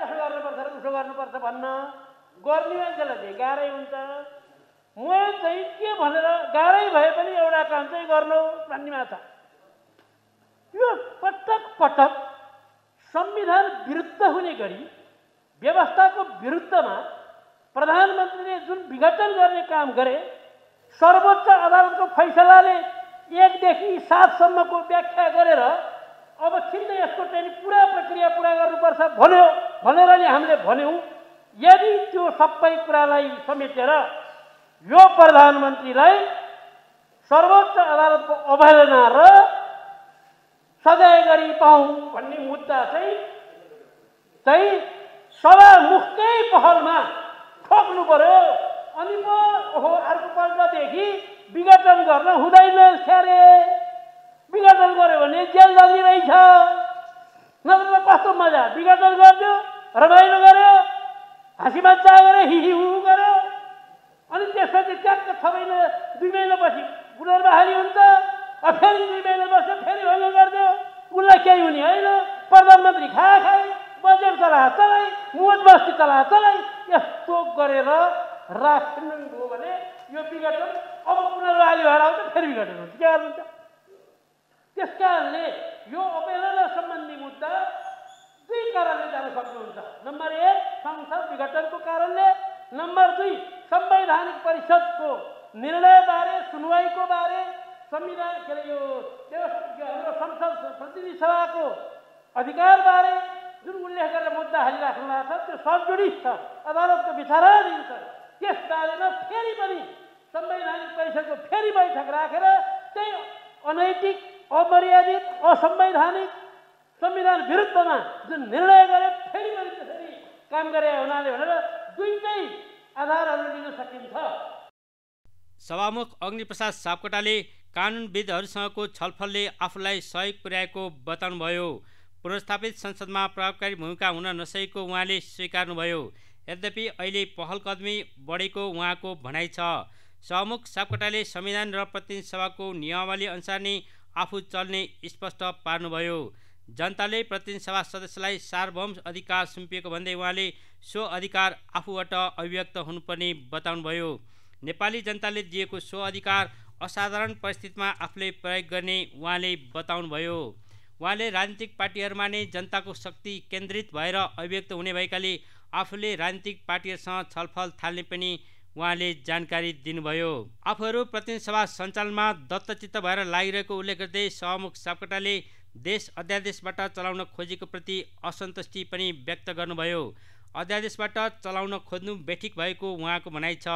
यसो गर्नुपर्छ र उसो गर्नुपर्छ भन्न, गर्ने मान्छेलाई चाहिँ गाह्रै हुन्छ। म चाहिँ के भनेर गाह्रै भए पनि एउटा काम चाहिँ गर्नु भन्नेमा छ। यो पटक पटक संविधान विरुद्ध हुने गरी व्यवस्थाको विरुद्धमा प्रधानमन्त्रीले जुन विघटन गर्ने काम गरे, सर्वोच्च अदालतको फैसलाले 1 देखि 7 सम्मको व्याख्या गरेर अब छिन्दै यसको चाहिँ पुरा प्रक्रिया पुरा गर्नुपर्छ भन्यो भनेर नि हामीले भन्यौँ। यदि त्यो सबै कुरालाई समेटेर यो प्रधानमन्त्रीलाई सर्वोच्च अदालतको अवहेलना र सजाय गरी पाऊँ भन्ने मुद्दा चाहिँ सभामुखकै पहलमा ठोक्नु पर्यो। अनि पो ओहो अर्को पल्टदेखि विघटन गर्न हुँदैन अरे, विघटन गर्यो भने जेल जाने रहेछ, नत्र कस्तो मजा, विघटन गरिदियो, रमाइलो गर्यो, हाँसी मजा गऱ्यो, हिहिहु गर्यो, अनि त्यसपछि ट्याक्क 6 महिना 2 महिनापछि पुनर्बहाली हुन्छ, फेरि 2 महिना बस्यो, फेरि भङ्ग गरिदियो, उसलाई केही हुने होइन। प्रधानमन्त्री खाए बजेट चलाए, मुद बस्ती चलाए, यस्तो गरेर राख्नुभयो भने यो विघटन अब पुनर्वाली भएर आउँछ, फेरि विघटन हुन्छ। के गर्नुहुन्छ? त्यस कारणले यो अवहेलना सम्बन्धी मुद्दा दुई कारणले जान सक्नुहुन्छ। नम्बर 1 संसद विघटनको कारणले, नम्बर 2 संवैधानिक परिषदको निर्णयबारे, सुनवाईको बारे, संविधान के अरे यो हाम्रो संसद प्रतिनिधि सभाको अधिकारबारे जुन उल्लेख गरेर मुद्दा हालिराख्नु भएको छ त्यो सबजुडित छ, अदालतको विचाराधीन छ। त्यस बारेमा फेरि पनि संवैधानिक परिषदको फेरि बैठक राखेर त्यही अनैतिक, अमर्यादित, असंवैधानिक, संविधान विरुद्धमा जुन निर्णय गरे फेरि पनि त्यसरी काम गरे हुनाले भनेर दुईटै आधारहरू लिन सकिन्छ। सभामुख अग्निप्रसाद सापकोटाले कानुनविदहरूसँगको छलफलले आफूलाई सहयोग पुर्याएको बताउनुभयो। पुनर्स्थापित संसदमा प्रभावकारी भूमिका हुन नसकेको उहाँले स्वीकार्नुभयो। यद्यपि अहिले पहलकदमी बढेको उहाँको भनाइ छ। सभामुख सापकोटाले संविधान र प्रतिनिधि सभाको नियमावली अनुसार नै आफू चल्ने स्पष्ट पार्नुभयो। जनताले प्रतिनिधि सभा सदस्यलाई सार्वभौम अधिकार सुम्पिएको भन्दै उहाँले सो अधिकार आफूबाट अभिव्यक्त हुनुपर्ने बताउनुभयो। नेपाली जनताले दिएको सो अधिकार असाधारण परिस्थितिमा आफूले प्रयोग गर्ने उहाँले बताउनुभयो। उहाँले राजनीतिक पार्टीहरूमा नै जनताको शक्ति केन्द्रित भएर अभिव्यक्त हुने भएकाले आफूले राजनीतिक पार्टीहरूसँग छलफल थाल्ने पनि उहाँले जानकारी दिनुभयो। आफूहरू प्रतिनिधि सभा सञ्चालनमा दत्तचित्त भएर लागिरहेको उल्लेख गर्दै सभामुख सापकोटाले देश अध्यादेशबाट चलाउन खोजेको प्रति असन्तुष्टि पनि व्यक्त गर्नुभयो। अध्यादेशबाट चलाउन खोज्नु बेठिक भएको उहाँको भनाइ छ।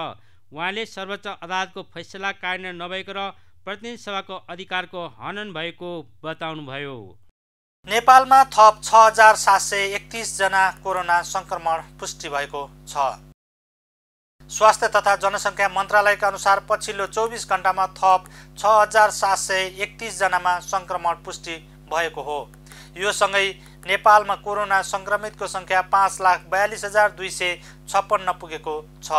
उहाँले सर्वोच्च अदालतको फैसला कार्यान्वयन नभएको र प्रतिनिधि सभाको अधिकारको हनन भएको बताउनुभयो। नेपालमा थप 6731 जना कोरोना संक्रमण पुष्टि भएको छ। स्वास्थ्य तथा जनसङ्ख्या मन्त्रालयका अनुसार पछिल्लो 24 घण्टामा थप 6731 जनामा संक्रमण पुष्टि भएको हो। यो सँगै नेपालमा कोरोना संक्रमितको संख्या 5,42,256 पुगेको छ।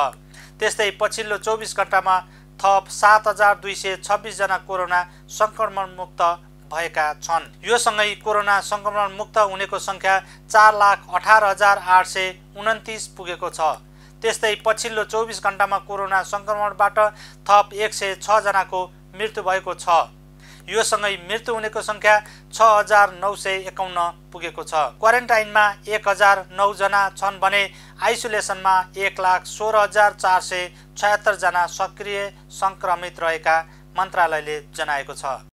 त्यस्तै पछिल्लो 24 घण्टामा थप 7,226 जना कोरोना संक्रमण मुक्त भएका छन्। यो सँगै कोरोना संक्रमण मुक्त हुनेको संख्या 4,18,829 पुगेको छ। त्यस्तै पछिल्लो 24 घण्टामा कोरोना संक्रमणबाट थप 106 जनाको मृत्यु भएको छ। यो सँगै मृत्यु हुनेको संख्या 6,951 पुगेको छ। क्वारेन्टाइनमा 1,009 जना छन् भने आइसोलेसनमा 1,16,476 जना सक्रिय संक्रमित रहेका मन्त्रालयले जनाएको छ।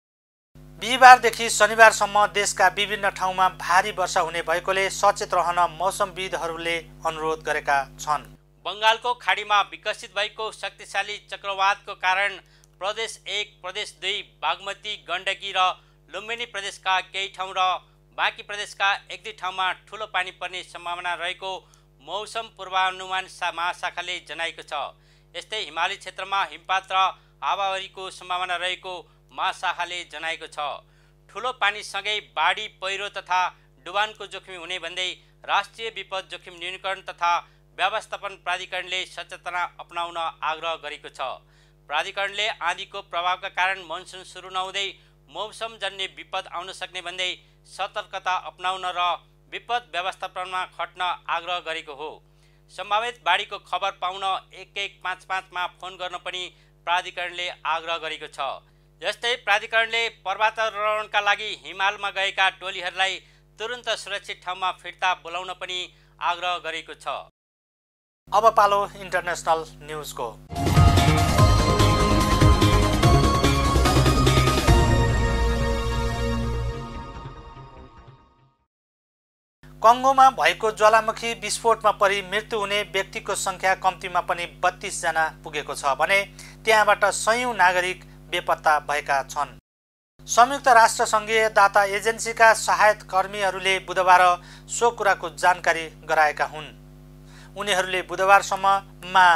बिहिबारदेखि शनिबारसम्म देशका विभिन्न ठाउँमा भारी वर्षा हुने भएकोले सचेत रहन मौसमविदहरूले अनुरोध गरेका छन्। बङ्गालको खाडीमा विकसित भएको शक्तिशाली चक्रवातको कारण प्रदेश 1, प्रदेश 2, बागमती, गण्डकी र लुम्बिनी प्रदेशका केही ठाउँ र बाँकी प्रदेशका 1-2 ठाउँमा ठुलो पानी पर्ने सम्भावना रहेको मौसम पूर्वानुमान महाशाखाले जनाएको छ। यस्तै हिमाली क्षेत्रमा हिमपात र हावाहुरीको सम्भावना रहेको महाशाखाले जनाएको छ। ठुलो पानीसँगै बाढी, पहिरो तथा डुबानको जोखिम हुने भन्दै राष्ट्रिय विपद जोखिम न्यूनीकरण तथा व्यवस्थापन प्राधिकरणले सचेतना अपनाउन आग्रह गरेको छ। प्राधिकरणले आँधीको प्रभावका कारण मनसुन सुरु नहुँदै मौसमजन्य विपद आउन सक्ने भन्दै सतर्कता अपनाउन र विपद व्यवस्थापनमा खट्न आग्रह गरेको हो। सम्भावित बाढीको खबर पाउन 1155 फोन गर्न पनि प्राधिकरणले आग्रह गरेको छ। यस्तै प्राधिकरणले पर्वतारोहणका लागि हिमालमा गएका टोलीहरूलाई तुरुन्त सुरक्षित ठाउँमा फिर्ता बोलाउन पनि आग्रह गरेको छ। अब पालो इन्टरनेसनल न्युजको। कङ्गोमा भएको ज्वालामुखी विस्फोटमा परि मृत्यु हुने व्यक्तिको संख्या कम्तीमा पनि 32 जना पुगेको छ भने त्यहाँबाट सयौं नागरिक बेपत्ता भएका छन्। संयुक्त राष्ट्र संघीय दाता एजेन्सीका सहायता कर्मीहरूले बुधबार सो कुराको जानकारी गराएका हुन्। उनीहरूले बुधबारसम्ममा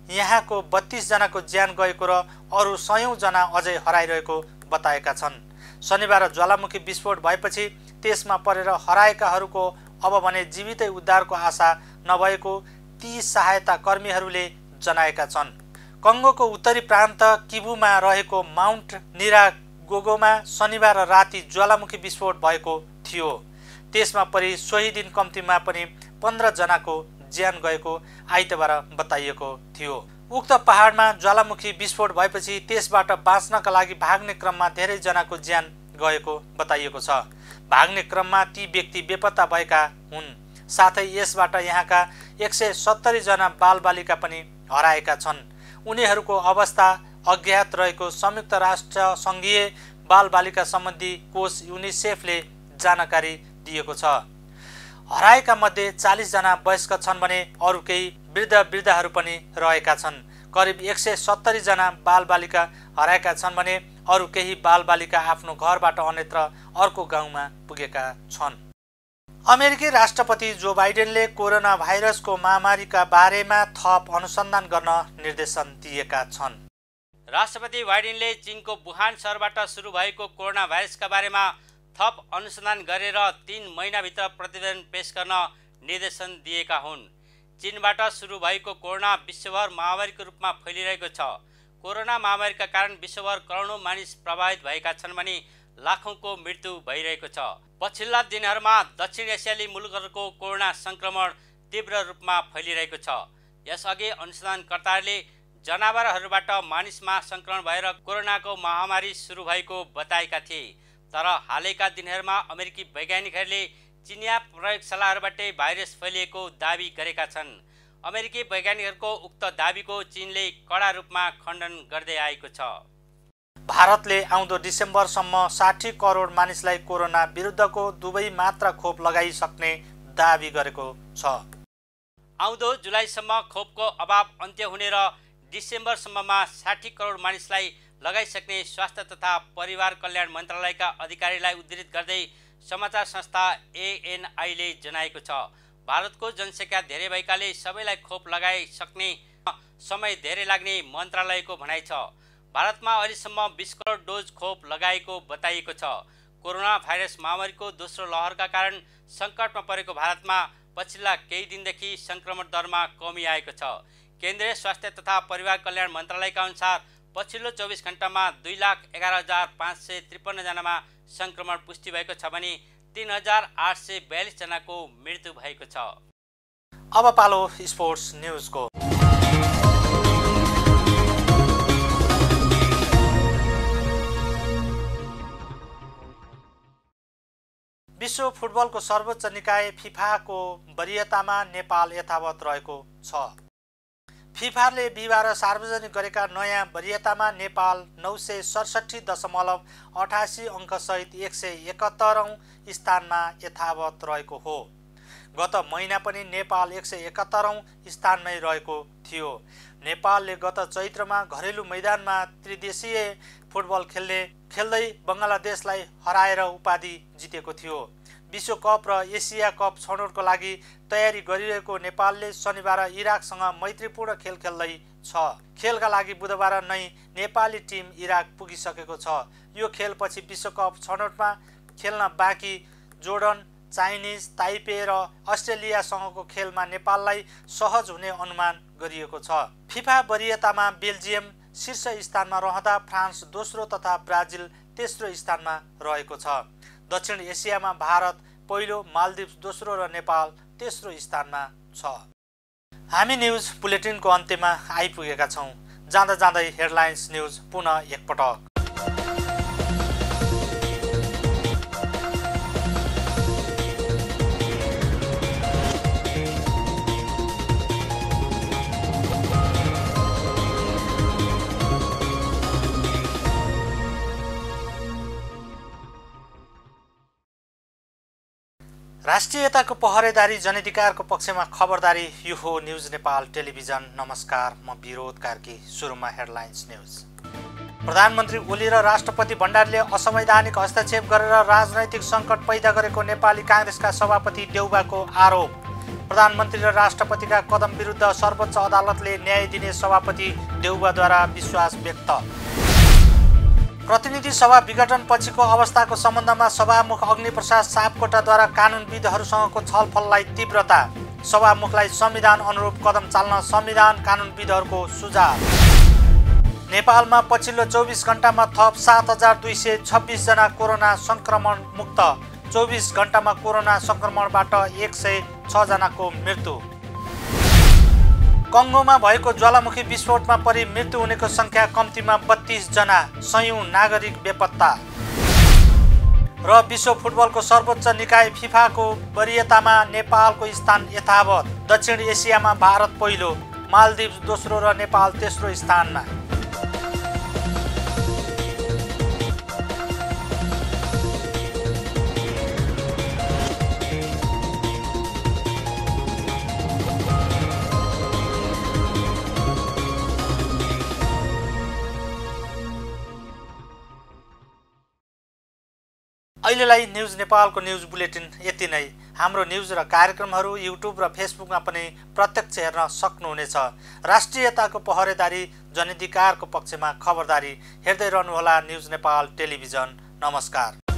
यहाँको 32 जनाको ज्यान गएको र अरू सयौं जना अझै हराइरहेको बताएका छन्। शनिबार ज्वालामुखी विस्फोट भएपछि त्यसमा परेर हराएकाहरूको अब भने जीवितै उद्धारको आशा नभएको ती सहायता कर्मीहरूले जनाएका छन्। कङ्गोको उत्तरी प्रान्त किबुमा रहेको माउन्ट निरागोगोमा शनिबार राति ज्वालामुखी विस्फोट भएको थियो। त्यसमा परि सोही दिन कम्तीमा पनि 15 जनाको ज्यान गएको आइतबार बताइएको थियो। उक्त पहाडमा ज्वालामुखी विस्फोट भएपछि त्यसबाट बाँच्नका लागि भाग्ने क्रममा धेरै जनाको ज्यान गएको बताइएको छ। भाग्ने क्रममा ती व्यक्ति बेपत्ता भएका हुन्। साथै यसबाट यहाँका 170 जना बालबालिका पनि हराएका छन्। उनीहरूको अवस्था अज्ञात रहेको संयुक्त राष्ट्र सङ्घीय बालबालिका सम्बन्धी कोष युनिसेफले जानकारी दिएको छ। हराएका मध्ये 40 जना वयस्क छन् भने अरू केही वृद्धहरू पनि रहेका छन्। करिब 170 जना बालबालिका हराएका छन् भने अरू केही बालबालिका आफ्नो घरबाट अन्यत्र अर्को गाउँमा पुगेका छन्। अमेरिकी राष्ट्रपति जो बाइडेनले कोरोना भाइरसको महामारीका बारेमा थप अनुसन्धान गर्न निर्देशन दिएका छन्। राष्ट्रपति बाइडेनले चीनको वुहान शहरबाट सुरु भएको कोरोना भाइरसका बारेमा थप अनुसन्धान गरेर 3 महिनाभित्र प्रतिवेदन पेश गर्न निर्देशन दिएका हुन्। चीनबाट सुरु भएको कोरोना विश्वभर महामारीको रूपमा फैलिरहेको छ। कोरोना महामारीका कारण विश्वभर करोडौं मानिस प्रभावित भएका छन् भने लाखौंको मृत्यु भइरहेको छ। पछिल्ला दिनहरूमा दक्षिण एसियाली मुलुकहरूको कोरोना संक्रमण तीव्र रूपमा फैलिरहेको छ। यसअघि अनुसन्धानकर्ताहरूले जनावरहरूबाट मानिसमा संक्रमण भएर कोरोनाको महामारी सुरु भएको बताएका थिए। तर हालैका दिनहरूमा अमेरिकी वैज्ञानिकहरूले चिनिया प्रयोगशालाहरूबाट भाइरस फैलिएको दाबी गरेका छन्। अमेरिकी वैज्ञानिकहरूको उक्त दाबीको चीनले कडा रूपमा खण्डन गर्दै आएको छ। भारतले आउँदो डिसेम्बरसम्म 60 करोड मानिसलाई कोरोना विरुद्धको दुवै मात्रा खोप लगाइसक्ने दाबी गरेको छ। आउँदो जुलाईसम्म खोपको अभाव अन्त्य हुने र डिसेम्बरसम्ममा 60 करोड मानिसलाई लगाइसक्ने स्वास्थ्य तथा परिवार कल्याण मन्त्रालयका अधिकारीलाई उद्धृत गर्दै समाचार संस्था ANI-ले जनाएको छ। भारतको जनसङ्ख्या धेरै भएकाले सबैलाई खोप लगाइसक्ने समय धेरै लाग्ने मन्त्रालयको भनाइ छ। भारतमा अहिलेसम्म 20 करोड डोज खोप लगाएको बताइएको छ। कोरोना भाइरस महामारीको दोस्रो लहरका कारण सङ्कटमा परेको भारतमा पछिल्ला केही दिनदेखि सङ्क्रमण दरमा कमी आएको छ। केन्द्रीय स्वास्थ्य तथा परिवार कल्याण मन्त्रालयका अनुसार पछिल्लो 24 घण्टामा 2,11,553 जनामा संक्रमण पुष्टि भएको छ भने 3,842 जनाको मृत्यु भएको छ। अब पालो स्पोर्ट्स न्युजको। विश्व फुटबलको सर्वोच्च निकाय फिफाको वरियतामा नेपाल यथावत रहेको छ। फिफाले बिहिबार सार्वजनिक गरेका नयाँ वरियतामा नेपाल 967.88 अङ्कसहित 171औं स्थानमा यथावत रहेको हो। गत महिना पनि नेपाल 171औं स्थानमै रहेको थियो। नेपालले गत चैत्रमा घरेलु मैदानमा त्रिदेशीय फुटबल खेल्दै बङ्गलादेशलाई हराएर उपाधि जितेको थियो। विश्वकप र एसिया कप छनौटको लागि तयारी गरिरहेको नेपालले शनिबार इराकसँग मैत्रीपूर्ण खेल खेल्दै छ। खेलका लागि बुधबार नै नेपाली टिम इराक पुगिसकेको छ। यो खेलपछि विश्वकप छनौटमा खेल्न बाँकी जोर्डन, चाइनिज ताइपे र अस्ट्रेलियासँगको खेलमा नेपाललाई सहज हुने अनुमान गरिएको छ। फिफा वरियतामा बेल्जियम शीर्ष स्थानमा रहँदा फ्रान्स दोस्रो तथा ब्राजिल तेस्रो स्थानमा रहेको छ। दक्षिण एसियामा भारत पहिलो, मालदिप्स दोस्रो र नेपाल तेस्रो स्थानमा छ। हामी न्युज बुलेटिनको अन्त्यमा आइपुगेका छौँ। जाँदा जाँदै हेडलाइन्स न्युज पुनः एकपटक। राष्ट्रियताको पहरेदारी जनअधिकारको पक्षमा खबरदारी। यो हो न्युज नेपाल टेलिभिजन। नमस्कार, म विरोध कार्की। सुरुमा हेडलाइन्स न्युज। प्रधानमन्त्री ओली र राष्ट्रपति भण्डारीले असंवैधानिक हस्तक्षेप गरेर राजनैतिक सङ्कट पैदा गरेको नेपाली काङ्ग्रेसका सभापति देउबाको आरोप। प्रधानमन्त्री र राष्ट्रपतिका कदम विरुद्ध सर्वोच्च अदालतले न्याय दिने सभापति देउबाद्वारा विश्वास व्यक्त। प्रतिनिधि सभा विघटन पछिको अवस्थाको सम्बन्धमा सभामुख अग्निप्रसाद सापकोटाद्वारा कानुनविदहरूसँगको छलफललाई तीव्रता। सभामुखलाई संविधान अनुरूप कदम चाल्न संविधान कानुनविदहरूको सुझाव। नेपालमा पछिल्लो 24 घण्टामा थप 7,226 जना कोरोना संक्रमण मुक्त। 24 घण्टामा कोरोना संक्रमणबाट 106 जनाको मृत्यु। कङ्गोमा भएको ज्वालामुखी विस्फोटमा परि मृत्यु हुनेको संख्या कम्तीमा 32 जना, सयौं नागरिक बेपत्ता। र विश्व फुटबलको सर्वोच्च निकाय फिफाको वरियतामा नेपालको स्थान यथावत। दक्षिण एसियामा भारत पहिलो, मालदिभ्स दोस्रो र नेपाल तेस्रो स्थानमा। अहिलेलाई न्युज नेपालको न्युज बुलेटिन यति नै। हाम्रो न्युज र कार्यक्रमहरू युट्युब र फेसबुकमा पनि प्रत्यक्ष हेर्न सक्नुहुनेछ। राष्ट्रियताको पहरेदारी, जनाधिकारको पक्षमा खबरदारी। हेर्दै रहनुहोला न्युज नेपाल टेलिभिजन। नमस्कार।